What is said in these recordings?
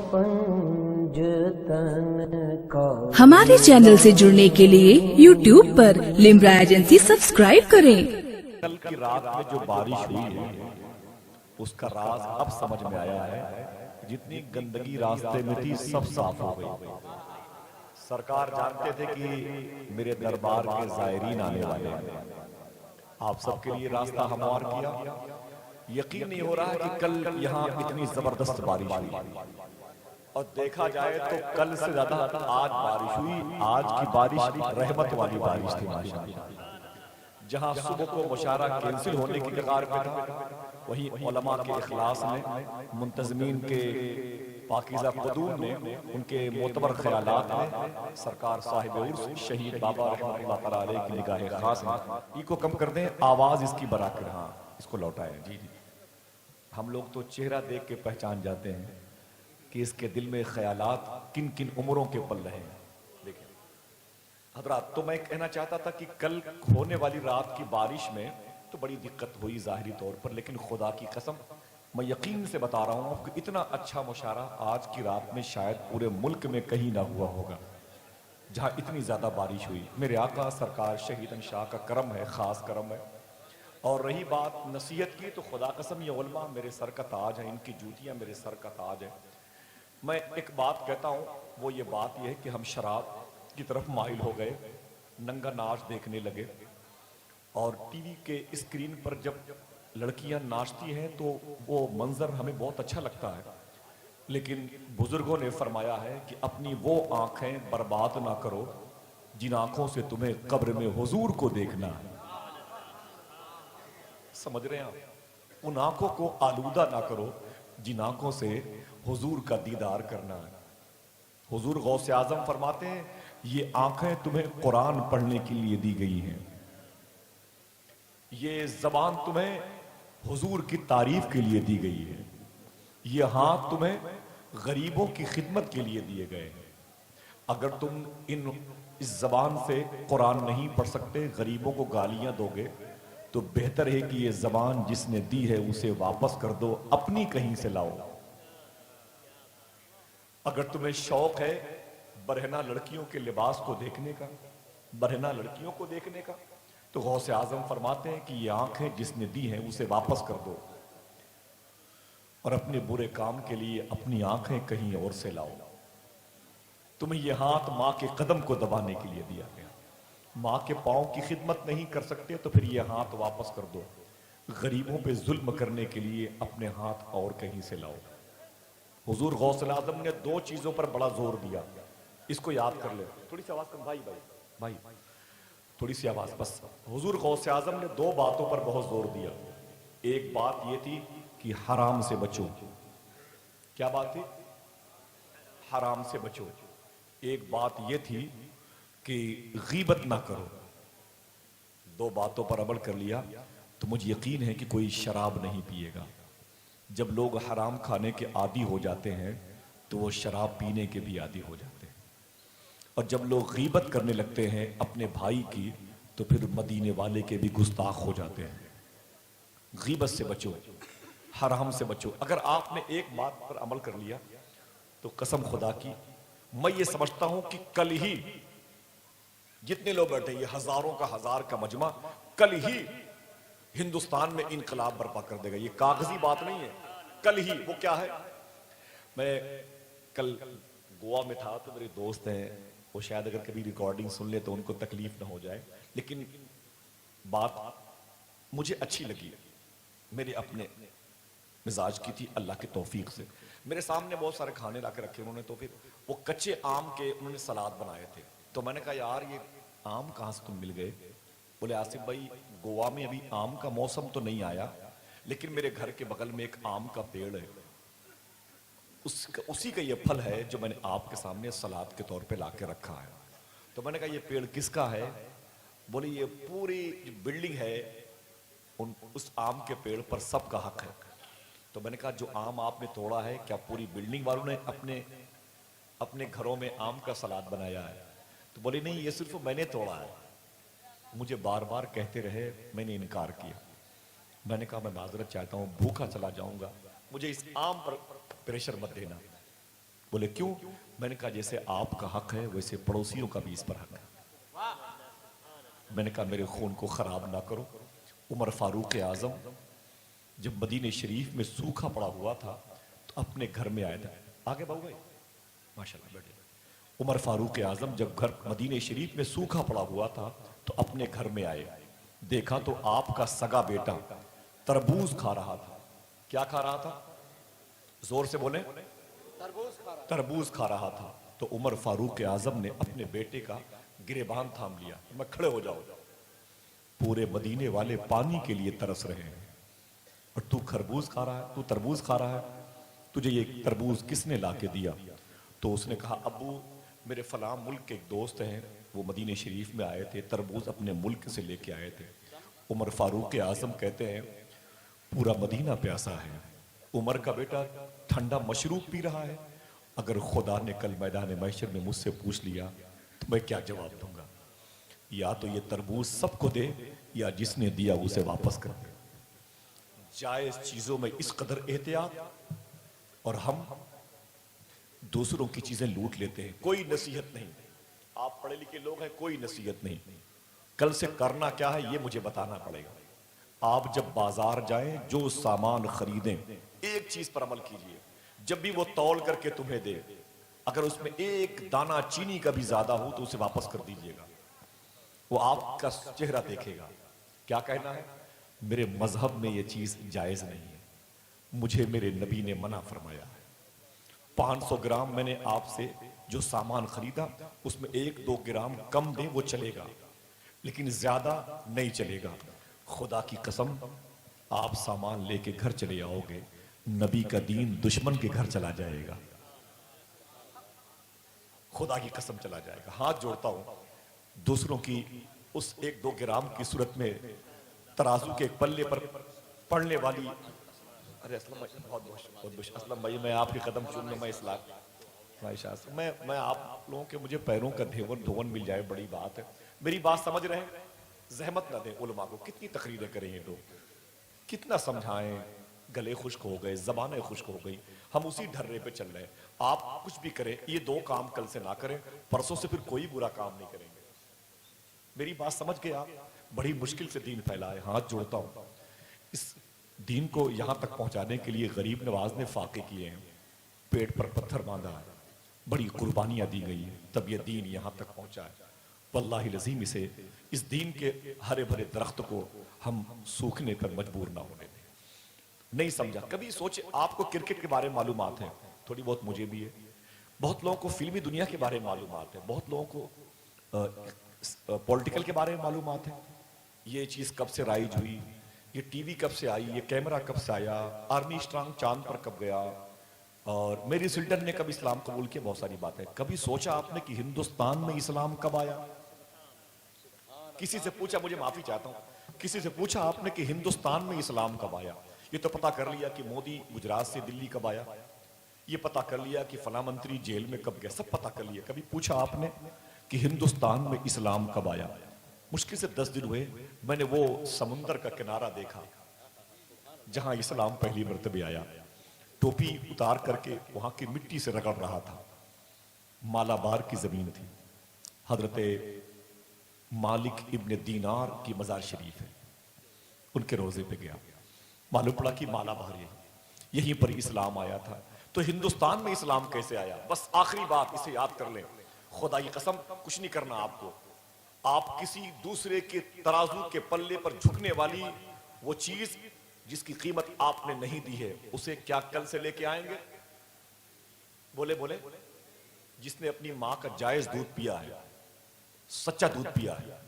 पंजतन का। हमारे चैनल से जुड़ने के लिए YouTube पर लिम्रा एजेंसी सब्सक्राइब करें। कल की रात में जो बारिश हुई है उसका राज अब समझ में आया है। जितनी गंदगी रास्ते में थी सब साफ हो गई। सरकार जानते थे कि मेरे दरबार के जायरीन आने वाले हैं। आप सबके लिए रास्ता हमवार किया। यकीन नहीं हो रहा है कि कल यहाँ इतनी जबरदस्त बारिश हुई। और देखा जाए तो कल से ज्यादा आज बारिश हुई। आज की बारिश रहमत वाली बारिश थी माशाअल्लाह। जहां सुबह को मुशारा कैंसिल होने की कगार पे था, वहीं उलमा के इखलास ने, मुंतजमीन के पाकीज़ा क़ुदूम ने, उनके मोतबर ख्यालात ने, सरकार साहिब उर्स शहीद बाबा रहमतुल्लाह तआला अलैह की निगाह खास में को कम कर दें, आवाज इसकी बराकर, हाँ इसको लौटाएं। जी जी, हम लोग तो चेहरा देख के पहचान जाते हैं कि इसके दिल में ख्यालात किन किन उम्रों के पल रहे हैं। देखिए हजरात, तो मैं कहना चाहता था कि कल होने वाली रात की बारिश में तो बड़ी दिक्कत हुई ज़ाहिरी तौर पर, लेकिन खुदा की कसम मैं यकीन से बता रहा हूँ कि इतना अच्छा मुशारा आज की रात में शायद पूरे मुल्क में कहीं ना हुआ होगा जहाँ इतनी ज़्यादा बारिश हुई। मेरे आका सरकार शहीदन शाह का करम है, ख़ास करम है। और रही बात नसीहत की, तो खुदा कसम ये उलमा मेरे सर का ताज है, इनकी जूतियाँ मेरे सर का ताज है। मैं एक बात कहता हूँ, वो ये बात यह है कि हम शराब की तरफ माहिल हो गए, नंगा नाच देखने लगे। और टीवी के स्क्रीन पर जब लड़कियां नाचती हैं तो वो मंजर हमें बहुत अच्छा लगता है, लेकिन बुजुर्गों ने फरमाया है कि अपनी वो आंखें बर्बाद ना करो जिन आंखों से तुम्हें कब्र में हुजूर को देखना है। समझ रहे हैं आप? उन आंखों को आलूदा ना करो जिन आंखों से हुजूर का दीदार करना है। हुजूर गौसे आजम फरमाते हैं, ये आंखें तुम्हें कुरान पढ़ने के लिए दी गई हैं, ये जबान तुम्हें हुजूर की तारीफ के लिए दी गई है, ये हाथ तुम्हें गरीबों की खिदमत के लिए दिए गए हैं। अगर तुम इस जबान से कुरान नहीं पढ़ सकते, गरीबों को गालियां दोगे, तो बेहतर है कि ये जबान जिसने दी है उसे वापस कर दो, अपनी कहीं से लाओ। अगर तुम्हें शौक है बरहना लड़कियों के लिबास को देखने का, बरहना लड़कियों को देखने का, तो गौसे आजम फरमाते हैं कि ये आंखें जिसने दी हैं उसे वापस कर दो और अपने बुरे काम के लिए अपनी आंखें कहीं और से लाओ। तुम्हें ये हाथ मां के कदम को दबाने के लिए दिया गया, मां के पांव की खिदमत नहीं कर सकते तो फिर ये हाथ वापस कर दो। गरीबों पे जुल्म करने के लिए अपने हाथ और कहीं से लाओ। हुजूर गौसल आजम ने दो चीजों पर बड़ा जोर दिया, इसको याद कर ले। थोड़ी सी आवाज कम, भाई भाई भाई थोड़ी सी आवाज बस। हुजूर गौसे आजम ने दो बातों पर बहुत जोर दिया। एक बात ये थी कि हराम से बचो। क्या बात थी? हराम से बचो। एक बात ये थी कि गीबत ना करो। दो बातों पर अमल कर लिया तो मुझे यकीन है कि कोई शराब नहीं पिएगा। जब लोग हराम खाने के आदी हो जाते हैं तो वो शराब पीने के भी आदी हो जाते हैं। और जब लोग गीबत करने लगते हैं अपने भाई की तो फिर मदीने वाले के भी गुस्ताख हो जाते हैं। गीबत से बचो, हराम से बचो। अगर आपने एक बात पर अमल कर लिया तो कसम खुदा की मैं ये समझता हूं कि कल ही जितने लोग बैठे, ये हजारों का हजार का मजमा, कल ही हिंदुस्तान में इनकलाब बर्पा कर देगा। ये कागजी बात नहीं है, कल ही। वो क्या है? मैं कल गोवा में था तो मेरे दोस्त हैं, वो शायद अगर कभी रिकॉर्डिंग सुन ले तो उनको तकलीफ ना हो जाए, लेकिन बात मुझे अच्छी लगी, मेरे अपने मिजाज की थी, अल्लाह के तौफीक से। मेरे सामने बहुत सारे खाने लाके रखे उन्होंने, तो फिर वो कच्चे आम के उन्होंने सलाद बनाए थे। तो मैंने कहा यार ये आम कहाँ से तुम मिल गए? बोले आसिफ भाई गोवा में अभी आम का मौसम तो नहीं आया, लेकिन मेरे घर के बगल में एक आम का पेड़ है, उसी का ये फल है जो मैंने आपके सामने सलाद के तौर पे लाके रखा है। तो मैंने कहा ये पेड़ किसका है? बोले ये पूरी बिल्डिंग है उस आम के पेड़ पर सबका हक है। तो मैंने कहा जो आम आपने तोड़ा है क्या पूरी बिल्डिंग वालों ने अपने घरों में आम का सलाद बनाया है? तो बोले नहीं, ये सिर्फ मैंने तोड़ा है। मुझे बार बार कहते रहे, मैंने इनकार किया। मैंने कहा मैं माजरत चाहता हूं, भूखा चला जाऊंगा, मुझे इस आम पर प्रेशर मत देना। बोले क्यों? मैंने कहा जैसे आपका हक है वैसे पड़ोसियों का भी इस पर हक है। मैंने कहा मेरे खून को खराब ना करो। उमर फारूक आजम जब मदीने शरीफ में सूखा पड़ा हुआ था तो अपने घर में आया था। आगे बढ़ गए, माशाल्लाह बैठे। उमर फारूक आजम जब घर मदीने शरीफ में सूखा पड़ा हुआ था तो अपने घर में आए, देखा तो आपका सगा बेटा तरबूज खा रहा था। क्या खा रहा था? जोर से बोले। तरबूज खा रहा था। तो उमर फारूक आजम ने अपने बेटे का गिरेबान थाम लिया, मैं खड़े हो जाओ, पूरे मदीने वाले पानी के लिए तरस रहे हैं और तू खरबूज खा रहा है, तू तरबूज खा रहा है, तुझे ये तरबूज किसने ला के दिया? तो उसने कहा अब्बू मेरे फलां मुल्क के एक दोस्त हैं, वो मदीने शरीफ में आए थे, तरबूज अपने मुल्क से लेके आए थे। उमर फारूक आजम कहते हैं पूरा मदीना प्यासा है, उमर का बेटा ठंडा मशरूब पी रहा है, अगर खुदा ने कल मैदान महशर में मुझसे पूछ लिया तो मैं क्या जवाब दूंगा? या तो ये तरबूज सबको दे या जिसने दिया उसे वापस कर दे। जायज चीजों में इस कदर एहतियात, और हम दूसरों की चीजें लूट लेते हैं। कोई नसीहत नहीं, आप पढ़े लिखे लोग हैं, कोई नसीहत नहीं। कल से करना क्या है ये मुझे बताना पड़ेगा। आप जब बाजार जाएं, जो सामान खरीदें, एक चीज पर अमल कीजिए, जब भी वो तौल करके तुम्हें दे, अगर उसमें एक दाना चीनी का भी ज्यादा हो तो उसे वापस कर दीजिएगा, वो आपका चेहरा देखेगा। क्या कहना है? मेरे मजहब में ये चीज जायज नहीं है, मुझे मेरे नबी ने मना फरमाया है। 500 ग्राम मैंने आपसे जो सामान खरीदा उसमें 1-2 ग्राम कम दे वो चलेगा, लेकिन ज्यादा नहीं चलेगा। खुदा की कसम, आप सामान लेके घर चले आओगे, नबी का दीन दुश्मन के घर चला जाएगा, खुदा की कसम चला जाएगा। हाथ जोड़ता हूं, दूसरों की उस 1-2 ग्राम की सूरत में तराजू के एक पल्ले पर पड़ने वाली, अरे असलम भाई बहुत बहुत असलम भाई, मैं आपके कदम चूम लूं, मैं इस्लाम मैं आप लोगों के मुझे पैरों का धोवन मिल जाए, बड़ी बात है। मेरी बात समझ रहे हैं? जहमत ना दें उलमा को, कितनी तकरीरें करें ये लोग, कितना समझाएं, गले खुश्क हो गए, जबानें खुश्क हो गई, हम उसी ढर्रे पे चल रहे हैं। आप कुछ भी करें, ये 2 काम कल से ना करें, परसों से फिर कोई बुरा काम नहीं करेंगे। मेरी बात समझ के आप? बड़ी मुश्किल से दीन फैला है। हाथ जोड़ता हूं, इस दीन को यहां तक पहुंचाने के लिए गरीब नवाज ने फाके किए हैं, पेट पर पत्थर बांधा है, बड़ी कुर्बानियां दी गई है, तब यह दीन यहां तक पहुंचा है। वल्लाहि लज़ीम इस दीन के हरे भरे दरख्त को हम सूखने पर मजबूर ना होने दें। नहीं समझा कभी सोचे? आपको क्रिकेट के बारे में मालूमात है, थोड़ी बहुत मुझे भी है, बहुत लोगों को फिल्मी दुनिया के बारे में मालूमात है, बहुत लोगों को पॉलिटिकल के बारे में मालूमात है, ये चीज कब से राइज हुई, ये टीवी कब से आई, ये कैमरा कब से आया, आर्मी स्ट्रांग चांद पर कब गया, और मेरी सिल्टन ने कब इस्लाम कबूल किया, बहुत सारी बातें। कभी सोचा आपने कि हिंदुस्तान में इस्लाम कब आया? किसी से पूछा, मुझे माफी चाहता हूं, किसी से पूछा आपने कि हिंदुस्तान में इस्लाम कब आया? ये तो पता कर लिया कि मोदी गुजरात से दिल्ली कब आया, ये पता कर लिया कि फला मंत्री जेल में कब गया, सब पता कर लिया। कभी पूछा आपने कि हिंदुस्तान में इस्लाम कब आया? मुश्किल से 10 दिन हुए, मैंने वो समुंदर का किनारा देखा जहां इस्लाम पहली मर्तबे आया। टोपी उतार करके वहां की मिट्टी से रगड़ रहा था, मालाबार की जमीन थी, हजरत मालिक इब्न दीनार की मजार शरीफ है, उनके रोजे पे गया, मालूम पड़ा कि मालाबार यहीं पर इस्लाम आया था। तो हिंदुस्तान में इस्लाम कैसे आया? बस आखिरी बात इसे याद कर लें, खुदा की कसम कुछ नहीं करना आपको, आप किसी दूसरे के तराजू के पल्ले पर झुकने वाली वो चीज जिसकी कीमत आपने नहीं दी है, उसे क्या कल से लेके आएंगे? बोले बोले, जिसने अपनी मां का जायज दूध पिया है, सच्चा दूध पिया है,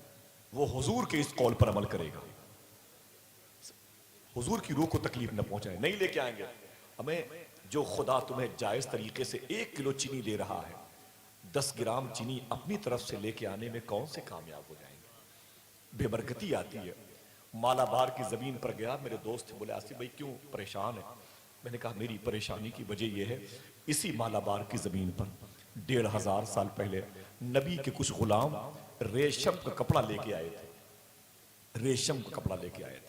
वो हुजूर के इस कौल पर अमल करेगा, हुजूर की रूह को तकलीफ न पहुंचाए, नहीं लेके आएंगे। हमें जो खुदा तुम्हें जायज तरीके से 1 किलो चीनी दे रहा है, 10 ग्राम चीनी अपनी तरफ से लेके आने में कौन से कामयाब हो जाएंगे? बेबरकती आती है। मालाबार की जमीन पर गया, मेरे दोस्त बोले आसिफ भाई क्यों परेशान है? मैंने कहा मेरी परेशानी की वजह यह है, इसी मालाबार की जमीन पर 1500 साल पहले नबी के कुछ गुलाम रेशम का कपड़ा लेके आए थे, रेशम का कपड़ा लेके आए थे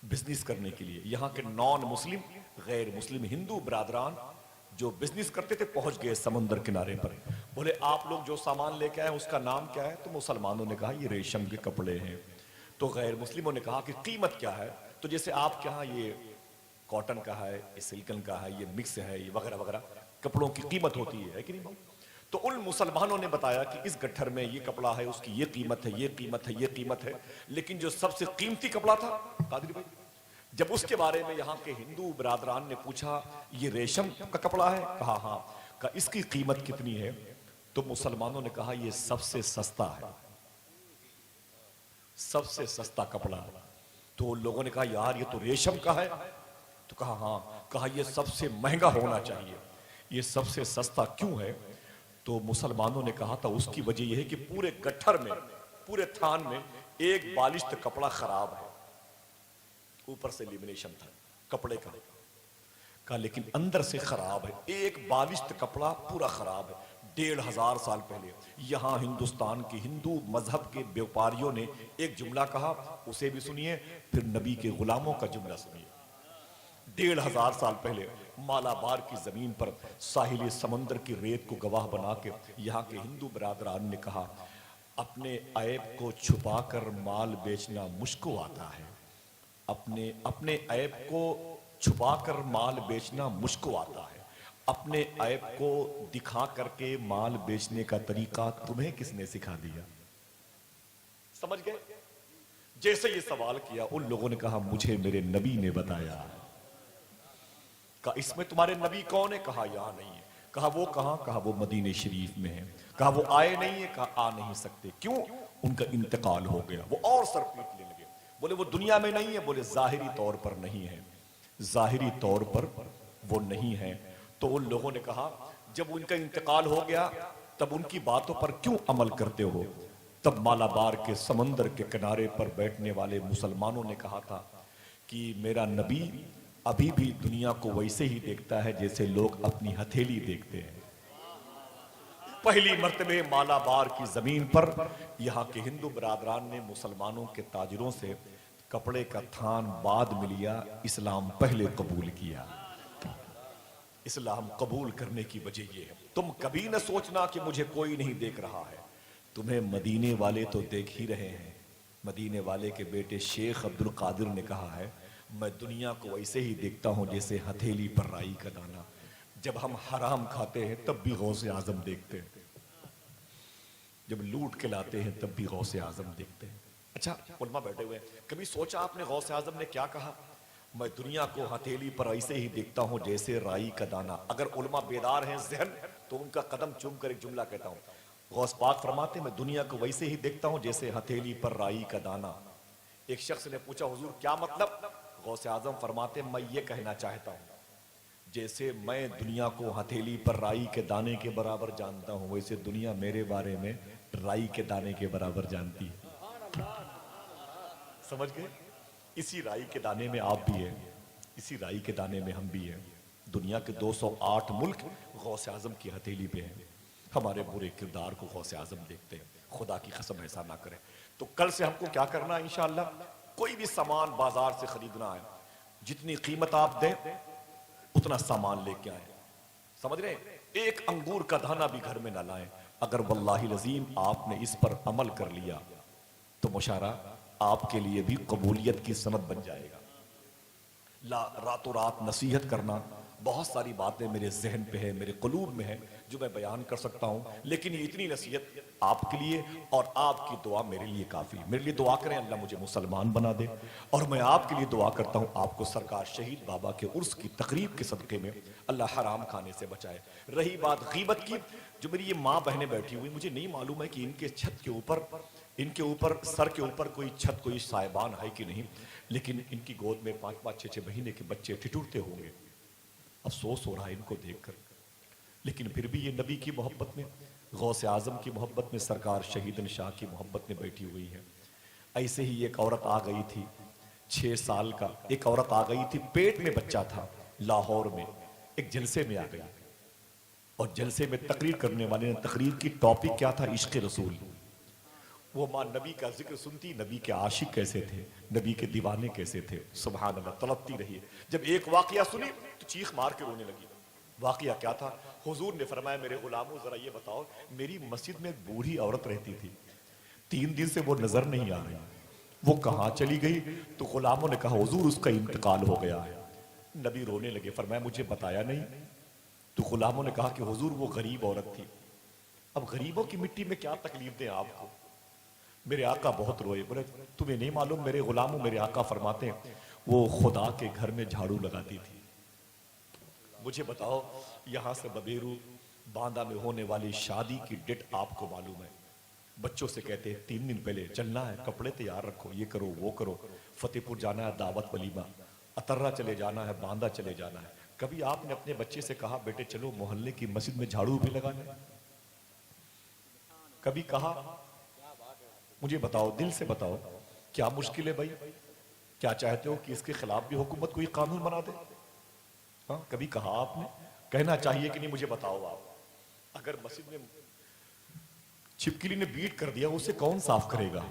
बिजनेस करने के लिए। यहाँ के नॉन मुस्लिम, गैर मुस्लिम हिंदू बरादरान जो बिजनेस करते थे पहुंच गए समंदर किनारे पर। बोले आप लोग जो सामान लेके आए उसका नाम क्या है? तो मुसलमानों ने कहा ये रेशम के कपड़े हैं। तो गैर मुस्लिमों ने कहा कि कीमत क्या है? तो जैसे आपके यहाँ ये कॉटन का है, ये सिल्कन का है, ये मिक्स है, ये वगैरह वगैरह कपड़ों की कीमत होती है कि नहीं भाई? तो उन मुसलमानों ने बताया कि इस गट्ठर में ये कपड़ा है, उसकी ये कीमत है, ये कीमत है, ये कीमत है। लेकिन जो सबसे कीमती कपड़ा था कादरी भाई, जब उसके बारे में यहाँ के हिंदू बिरादरान ने पूछा ये रेशम का कपड़ा है, कहा हाँ, कहा इसकी कीमत कितनी है? तो मुसलमानों ने कहा ये सबसे सस्ता है, सबसे सस्ता कपड़ा। तो लोगों ने कहा यार ये तो रेशम का है। तो कहा हाँ, कहा ये सबसे महंगा होना चाहिए। ये सबसे सस्ता क्यों है? तो मुसलमानों ने कहा था उसकी वजह यह है कि पूरे गट्ठर में, पूरे थान में एक बालिश्त कपड़ा खराब है, ऊपर से लेमिनेशन था कपड़े का लेकिन अंदर से खराब है। एक बालिश्त कपड़ा पूरा खराब है। 1500 साल पहले यहां हिंदुस्तान के हिंदू मजहब के व्यापारियों ने एक जुमला कहा, उसे भी सुनिए, फिर नबी के गुलामों का जुमला सुनिए। 1500 साल पहले मालाबार की जमीन पर साहिल समंदर की रेत को गवाह बना के यहाँ के हिंदू बिरादरान ने कहा अपने ऐब को छुपाकर माल बेचना मुश्किल आता है। अपने ऐब को छुपाकर माल बेचना मुश्किल आता है। अपने ऐब को दिखा करके माल बेचने का तरीका तुम्हें किसने सिखा दिया? समझ गए? जैसे ये सवाल किया उन लोगों ने कहा मुझे मेरे नबी ने बताया। कहा इसमें तुम्हारे नबी कौन है? कहा यहां नहीं है। कहा वो कहां? कहा वो मदीने शरीफ में है। कहा वो आए नहीं है? कहा आ नहीं सकते। क्यों? उनका इंतकाल हो गया। वो और सर पीट लेने लगे। बोले वो दुनिया में नहीं है? बोले जाहिरी तौर पर नहीं है, जाहिरी तौर पर वो नहीं है। तो उन लोगों ने कहा जब उनका इंतकाल हो गया तब उनकी बातों पर क्यों अमल करते हो? तब मालाबार के समंदर के किनारे पर बैठने वाले मुसलमानों ने कहा था कि मेरा नबी अभी भी दुनिया को वैसे ही देखता है जैसे लोग अपनी हथेली देखते हैं। पहली मर्तबे मालाबार की जमीन पर यहाँ के हिंदू बिरादरान ने मुसलमानों के ताजिरों से कपड़े का थान बाद में लिया, इस्लाम पहले कबूल किया। इस्लाम कबूल करने की वजह यह है, तुम कभी न सोचना कि मुझे कोई नहीं देख रहा है, तुम्हें मदीने वाले तो देख ही रहे हैं। मदीने वाले के बेटे शेख अब्दुल कादिर ने कहा है मैं दुनिया को वैसे ही देखता हूं जैसे हथेली पर राई का दाना। जब हम हराम खाते हैं तब भी गौसे आजम देखते हैं, जब लूट के लाते हैं तब भी गौसे आजम देखते हैं। अच्छा उलमा बैठे हुए, कभी सोचा आपने गौसे आजम ने क्या कहा? मैं दुनिया को हथेली पर ऐसे ही देखता हूं जैसे राई का दाना। अगर उलमा बेदार हैं जहन तो उनका कदम चूम कर एक जुमला कहता हूं। गौस पाक फरमाते मैं दुनिया को वैसे ही देखता हूं जैसे हथेली पर राई का दाना। एक शख्स ने पूछा हुजूर क्या मतलब? गौसे आजम फरमाते मैं ये कहना चाहता हूं जैसे मैं दुनिया को हथेली पर राई के दाने के बराबर जानता हूं वैसे दुनिया मेरे बारे में राई के दाने के बराबर जानती है। समझ गए? इसी राई के दाने में आप भी हैं, इसी राई के दाने में हम भी हैं। दुनिया के 208 मुल्क गौसे आजम की हथेली पे हैं। हमारे बुरे किरदार को गौसे आजम देखते हैं। खुदा की कसम ऐसा ना करें। तो कल से हमको क्या करना है? इंशाअल्लाह कोई भी सामान बाजार से खरीदना है, जितनी कीमत आप दें उतना सामान लेके आए। समझ रहे? एक अंगूर का दाना भी घर में ना लाएं। अगर वल्लाही लजीम आपने इस पर अमल कर लिया तो मुशारा आपके लिए भी कबूलियत की सनद बन जाएगा। रातों रात नसीहत करना, बहुत सारी बातें मेरे जहन पे है, मेरे कुलूब में है जो मैं बयान कर सकता हूं, लेकिन ये इतनी नसीहत आपके लिए और आपकी दुआ मेरे लिए काफी। मेरे लिए दुआ करें अल्लाह मुझे मुसलमान बना दे, और मैं आपके लिए दुआ करता हूं आपको सरकार शहीद बाबा के उर्स की तकरीब के सदके में अल्लाह हराम खाने से बचाए। रही बात गीबत की, जो मेरी ये माँ बहनें बैठी हुई, मुझे नहीं मालूम है कि इनके छत के ऊपर, इनके ऊपर सर के ऊपर कोई छत, कोई साहिबान है कि नहीं, लेकिन इनकी गोद में 5-5, 6-6 महीने के बच्चे ठिठुरते होंगे। अफसोस हो रहा है इनको देखकर, लेकिन फिर भी ये नबी की मोहब्बत में, गौसे आजम की मोहब्बत में, सरकार शहीदन शाह की मोहब्बत में बैठी हुई है। ऐसे ही एक औरत आ गई थी 6 साल का, एक औरत आ गई थी, पेट में बच्चा था, लाहौर में एक जलसे में आ गई, और जलसे में तकरीर करने वाले ने, तकरीर की टॉपिक क्या था? इश्क रसूल। वो माँ नबी का जिक्र सुनती, नबी के आशिक कैसे थे, नबी के दीवाने कैसे थे, सुभान अल्लाह, तड़पती रही। जब एक वाकया सुनी तो चीख मार के रोने लगी। वाकया क्या था? हुजूर ने फरमाया, मेरे गुलामों जरा ये बताओ, मेरी मस्जिद में एक बूढ़ी औरत रहती थी, 3 दिन से वो नजर नहीं आ रही, वो कहाँ चली गई? तो गुलामों ने कहा, हुजूर उसका इंतकाल हो गया है। नबी रोने लगे, फरमाया मुझे बताया नहीं? तो गुलामों ने कहा कि हुजूर वो गरीब औरत थी। अब गरीबों की मिट्टी में क्या तकलीफ दें आपको? मेरे आका बहुत रोए, बोले तुम्हें नहीं मालूम मेरे गुलामों, मेरे आका फरमाते हैं वो खुदा के घर में झाड़ू लगाती थी। मुझे बताओ, यहां से बबेरू बांदा में होने वाली शादी की डेट आपको मालूम है? बच्चों से कहते हैं 3 दिन पहले चलना है, कपड़े तैयार रखो, ये करो वो करो, फतेहपुर जाना है दावत वलीमा, अतर्रा चले जाना है, बांदा चले जाना है। कभी आपने अपने बच्चे से कहा बेटे चलो मोहल्ले की मस्जिद में झाड़ू भी लगाना? कभी कहा? मुझे बताओ, दिल से बताओ, क्या मुश्किल है भाई? क्या चाहते हो कि इसके खिलाफ भी हुकूमत कोई कानून बना दे? हाँ, कभी कहा आपने? कहना चाहिए कि नहीं? मुझे बताओ आप, अगर मस्जिद में छिपकली ने बीट कर दिया, उसे कौन साफ करेगा?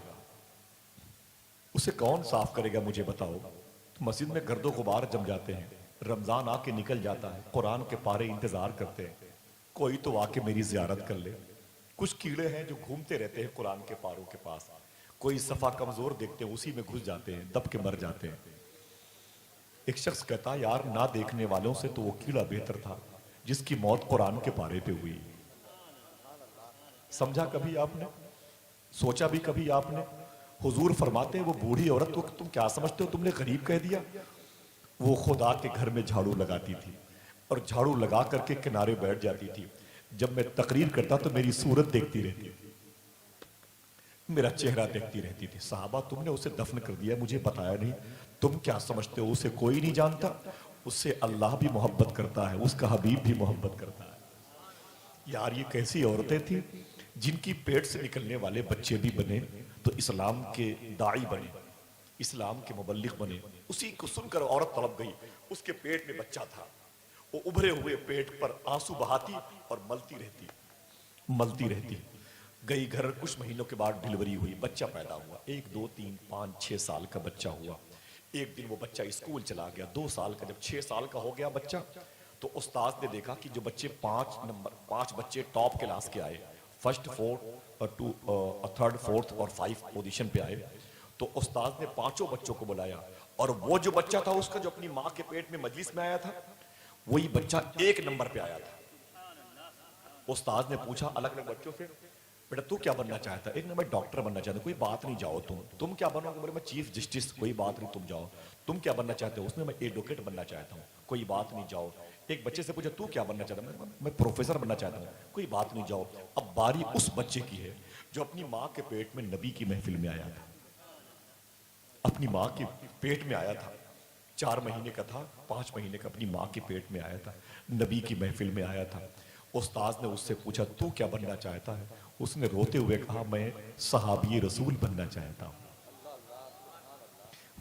उसे कौन साफ करेगा? मुझे बताओ। तो मस्जिद में गर्दो गुबार जम जाते हैं, रमजान आके निकल जाता है, कुरान के पारे इंतजार करते हैं, कोई तो आके मेरी जियारत कर ले। कुछ कीड़े हैं जो घूमते रहते हैं कुरान के पारों के पास, कोई सफा कमजोर देखते हैं उसी में घुस जाते हैं, दब के मर जाते हैं। एक शख्स कहता, यार ना देखने वालों से तो वो कीड़ा बेहतर था जिसकी मौत कुरान के पारे पे हुई। समझा कभी आपने? सोचा भी कभी आपने? हुजूर फरमाते हैं वो बूढ़ी औरत को तुम क्या समझते हो, तुमने गरीब कह दिया? वो खुदा के घर में झाड़ू लगाती थी और झाड़ू लगा करके किनारे बैठ जाती थी। जब मैं तकरीर करता तो मेरी सूरत देखती रहती थी, मेरा चेहरा देखती रहती थी। साहबा तुमने उसे दफन कर दिया, मुझे बताया नहीं, तुम क्या समझते हो उसे कोई नहीं जानता? उससे अल्लाह भी मोहब्बत करता है, उसका हबीब भी मोहब्बत करता है। यार ये कैसी औरतें थी जिनकी पेट से निकलने वाले बच्चे भी बने तो इस्लाम के दाई बने, इस्लाम के मुबल्लिग बने। उसी को सुनकर औरत तड़प गई, उसके पेट में बच्चा था, वो उभरे हुए पेट पर आंसू बहाती और मलती रहती। गई घर, कुछ महीनों के बाद डिलीवरी हुई, बच्चा पैदा हुआ, 1 2 3 5 6 साल का बच्चा हुआ। एक दिन वो बच्चा स्कूल चला गया, 2 साल का। जब 6 साल का हो गया बच्चा तो उस्ताद ने देखा कि जो बच्चे 5 बच्चे टॉप क्लास के आए, फर्स्ट, फोर्थ, थर्ड, फोर्थ और 5 पोजीशन पे आए, तो उस्ताद ने 5 बच्चों को बुलाया और वो जो बच्चा था उसका जो अपनी माँ के पेट में मजलिस में आया था, वही बच्चा 1 नंबर पे आया था। उस्ताद ने पूछा अलग अलग बच्चों से, बेटा तू क्या बनना चाहता है? एक ने मैं डॉक्टर बनना चाहता हूं। कोई बात नहीं, जाओ तुम क्या बनोगे? बोले मैं चीफ जस्टिस। कोई बात नहीं, तुम जाओ। तुम क्या बनना चाहते हो? उसने मैं एडवोकेट बनना चाहता हूँ। कोई बात नहीं, जाओ। एक बच्चे से पूछा तू क्या बनना चाहता है? मैं प्रोफेसर बनना चाहता हूँ। कोई बात नहीं, जाओ। अब बारी उस बच्चे की है जो अपनी माँ के पेट में नबी की महफिल में आया था, अपनी माँ के पेट में आया था, 4 महीने का था, 5 महीने का, अपनी माँ के पेट में आया था, नबी की महफिल में आया था। उस्ताद ने उससे पूछा तू क्या बनना चाहता है? उसने रोते हुए कहा मैं सहाबी रसूल बनना चाहता हूँ,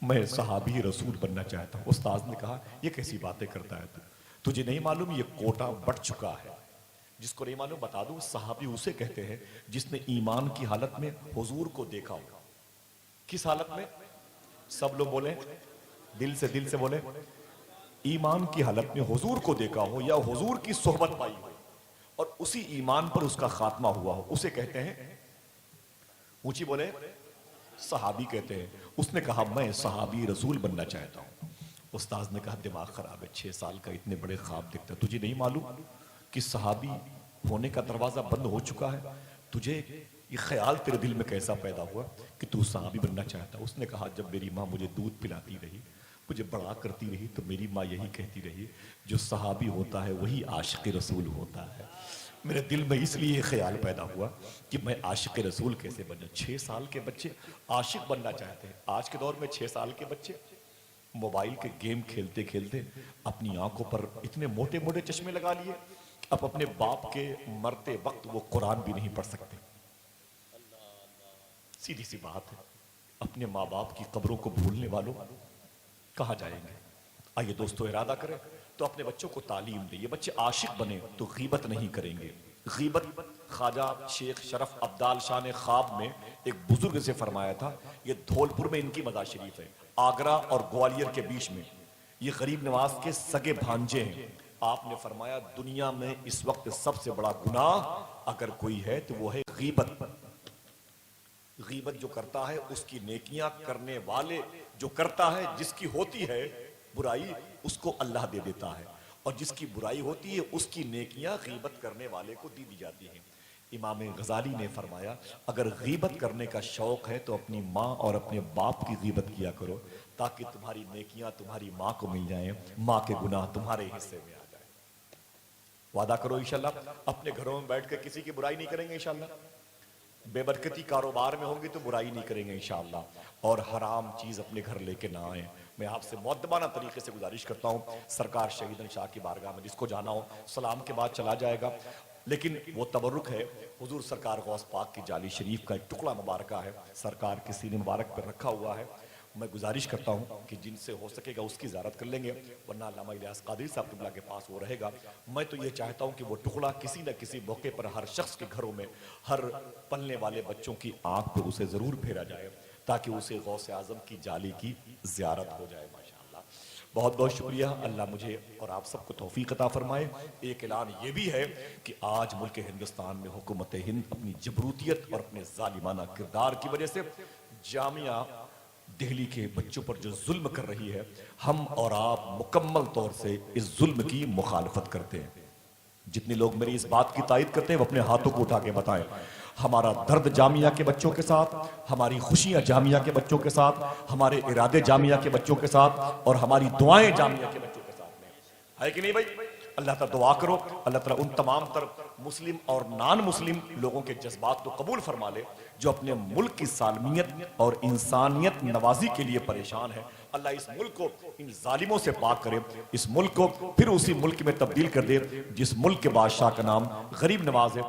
मैं सहाबी रसूल बनना चाहता हूँ। उस्ताद ने कहा ये कैसी बातें करता है तू? तुझे नहीं मालूम ये कोटा बढ़ चुका है? जिसको नहीं मालूम बता दूं, सहाबी उसे कहते हैं जिसने ईमान की हालत में हुजूर को देखा हो। किस हालत में? सब लोग बोले, दिल से बोले। ईमान की हालत में हुजूर को देखा हो या हुजूर की सोहबत पाई हो और उसी ईमान पर उसका खात्मा हुआ हो, उसे कहते हैं, ऊंची बोले, सहाबी कहते हैं। उसने कहा मैं सहाबी रसूल बनना चाहता हूं। उस्ताद ने कहा दिमाग खराब है, 6 साल का इतने बड़े ख्वाब देखता है, तुझे नहीं मालूम कि सहाबी होने का दरवाजा बंद हो चुका है? तुझे ये ख्याल तेरे दिल में कैसा पैदा हुआ कि तू सहाबी बनना चाहता? उसने कहा जब मेरी माँ मुझे दूध पिलाती रही, मुझे बड़ा करती रही, तो मेरी माँ यही कहती रही जो सहाबी होता है वही आशिक रसूल होता है। मेरे दिल में इसलिए ये ख्याल पैदा हुआ कि मैं आशिक रसूल कैसे बनूं। 6 साल के बच्चे आशिक बनना चाहते हैं। आज के दौर में 6 साल के बच्चे मोबाइल के गेम खेलते खेलते अपनी आंखों पर इतने मोटे मोटे चश्मे लगा लिए, अब अपने बाप के मरते वक्त वो कुरान भी नहीं पढ़ सकते। सीधी सी बात है, अपने माँ बाप की कब्रों को भूलने वालों कहाँ जाएंगे? आइए दोस्तों इरादा करें तो अपने बच्चों को तालीम दें, ये बच्चे आशिक बने तो गीबत नहीं करेंगे। गीबत ख्वाजा शेख शरफ अब्दाल शाह ने ख्वाब में एक बुजुर्ग से फरमाया था, ये धौलपुर में इनकी मज़ार शरीफ है, आगरा और ग्वालियर के बीच में। ये गरीब नवाज के सगे भांजे हैं, आपने फरमाया दुनिया में इस वक्त सबसे बड़ा गुनाह अगर कोई है तो वो है गीबत। गीबत जो करता है उसकी नेकियां करने वाले जो करता है, जिसकी होती है बुराई उसको अल्लाह दे देता है, और जिसकी बुराई होती है उसकी नेकियां गीबत करने वाले को दी जाती हैं। इमाम गजाली ने फरमाया अगर गीबत करने का शौक है तो अपनी माँ और अपने बाप की गीबत किया करो, ताकि तुम्हारी नेकियां तुम्हारी माँ को मिल जाएं, माँ के गुनाह तुम्हारे हिस्से में आ जाए। वादा करो इंशाल्लाह अपने घरों में बैठ कर किसी की बुराई नहीं करेंगे इंशाल्लाह। बेबरकती कारोबार में होंगी तो बुराई नहीं करेंगे इंशाअल्लाह, और हराम चीज अपने घर लेके ना आए। मैं आपसे मुअद्दबाना तरीके से गुजारिश करता हूँ, सरकार शहीदन शाह की बारगाह में जिसको जाना हो सलाम के बाद चला जाएगा, लेकिन वो तबरुक है हुजूर सरकार गौस पाक की जाली शरीफ का एक टुकड़ा मुबारक है, सरकार के सीने मुबारक पर रखा हुआ है। मैं गुजारिश करता हूँ कि जिनसे हो सकेगा उसकी ज़ियारत कर लेंगे, वरना अल्लामा इलियास कादरी साहब क़िबला के पास वो रहेगा। मैं तो ये चाहता हूँ कि वो टुकड़ा किसी न किसी मौके पर हर शख्स के घरों में, हर पलने वाले बच्चों की आंख पर उसे ज़रूर फेरा जाए, ताकि उसे गौसे आज़म की जाली की ज़ियारत हो जाए। माशाअल्लाह, बहुत बहुत शुक्रिया। अल्लाह मुझे और आप सबको तौफीक अता फरमाए। एक ऐलान ये भी है कि आज मुल्क हिंदुस्तान में हुकूमत हिंद अपनी जबरूतियत और अपने जालिमाना किरदार की वजह से जामिया दिल्ली के बच्चों पर जो जुल्म कर रही है, हम और आप मुकम्मल तौर से इस जुल्म की मुखालफत करते हैं। जितने लोग मेरी इस बात की तायद करते हैं वो अपने हाथों को उठा के बताएं। हमारा दर्द जामिया के बच्चों के साथ, हमारी खुशियां जामिया के बच्चों के साथ, हमारे इरादे जामिया के बच्चों के साथ, और हमारी दुआएं जामिया के बच्चों के साथ में है कि नहीं भाई? अल्लाह ताला दुआ करो, अल्लाह ताला उन तमाम तर मुस्लिम और नॉन मुस्लिम लोगों के जज्बात को कबूल फरमा ले जो अपने मुल्क की सालमियत और इंसानियत नवाजी के लिए परेशान है। अल्लाह इस मुल्क को इन जालिमों से पाक करे, इस मुल्क को फिर उसी मुल्क में तब्दील कर दे जिस मुल्क के बादशाह का नाम गरीब नवाज है।